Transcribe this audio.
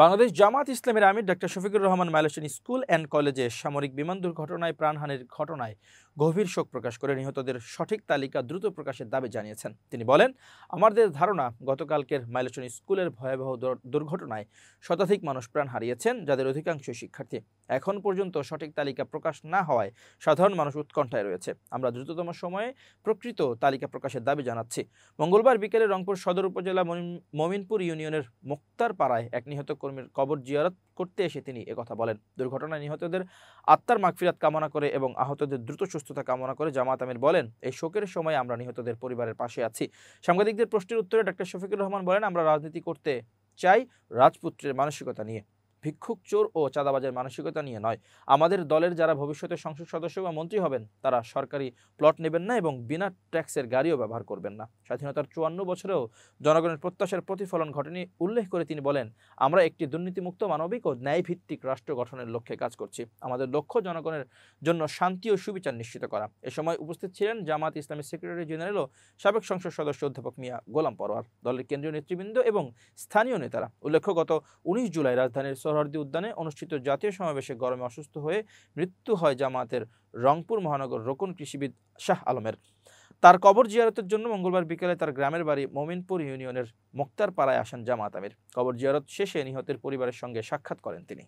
বাংলাদেশ জামাত ইসলামের আমির doctor Shafiqur Rahman Milestone School and কলেজে সামরিক বিমান দুর্ঘটনায় প্রাণহানির ঘটনায় গভীর শোক প্রকাশ করে নিহতদের সঠিক তালিকা দ্রুত প্রকাশের দাবি জানিয়েছেন। তিনি বলেন, আমাদের ধারণা গতকালকের মাইলস্টোন স্কুলের ভয়াবহ দুর্ঘটনায় শতাধিক মানুষ প্রাণ হারিয়েছেন, যাদের অধিকাংশই শিক্ষার্থী। এখন পর্যন্ত সঠিক তালিকা প্রকাশ না হওয়ায় সাধারণ মানুষ উৎকণ্ঠায় রয়েছে। আমরা দ্রুততম সময়ে প্রকৃত তালিকা প্রকাশের দাবি জানাচ্ছি। মঙ্গলবার বিকেলে রংপুর সদর উপজেলা মমিনপুর ইউনিয়নের মুক্তার পাড়ায় এক নিহত কর্মীর কবর জিয়ারত করতে এসে তিনি একথা বলেন। দুর্ঘটনায় নিহতদের আত্মার মাগফিরাত কামনা করে এবং আহতদের দ্রুত সুস্থতা কামনা করে জামাত আমির বলেন, এই শোকের সময় আমরা নিহতদের পরিবারের পাশে আছি। সাংবাদিকদের প্রশ্নের উত্তরে ডক্টর শফিকুর রহমান বলেন, আমরা রাজনীতি করতে চাই রাজপুত্রের মানসিকতা নিয়ে, ভিক্ষুক, চোর ও চাঁদাবাজের মানসিকতা নিয়ে নয়। আমাদের দলের যারা ভবিষ্যতে সংসদ সদস্য বা মন্ত্রী হবেন তারা সরকারি প্লট নেবেন না এবং বিনা ট্যাক্সের গাড়িও ব্যবহার করবেন না। স্বাধীনতার 54 বছরেও জনগণের প্রত্যাশার প্রতিফলন ঘটেনি উল্লেখ করে তিনি বলেন, আমরা একটি দুর্নীতিমুক্ত, মানবিক ও ন্যায়ভিত্তিক রাষ্ট্র গঠনের লক্ষ্যে কাজ করছি। আমাদের লক্ষ্য জনগণের জন্য শান্তি ও সুবিচার নিশ্চিত করা। এ সময় উপস্থিত ছিলেন জামাত ইসলামের সেক্রেটারি জেনারেল ও সাবেক সংসদ সদস্য অধ্যাপক মিয়া গোলাম পরোয়ার, দলের কেন্দ্রীয় নেতৃবৃন্দ এবং স্থানীয় নেতারা। উল্লেখ্য, গত 19 জুলাই রাজধানীর সোহরাওয়ার্দী উদ্যানে অনুষ্ঠিত জাতীয় সমাবেশে গরমে অসুস্থ হয়ে মৃত্যু হয় জামায়াতের রংপুর মহানগর রোকন কৃষিবিদ শাহ আলমের। তার কবর জিয়ারতের জন্য মঙ্গলবার বিকেলে তার গ্রামের বাড়ি মমিনপুর ইউনিয়নের মুক্তার পাড়ায় আসেন জামাত আমির। কবর জিয়ারত শেষে নিহতের পরিবারের সঙ্গে সাক্ষাৎ করেন তিনি।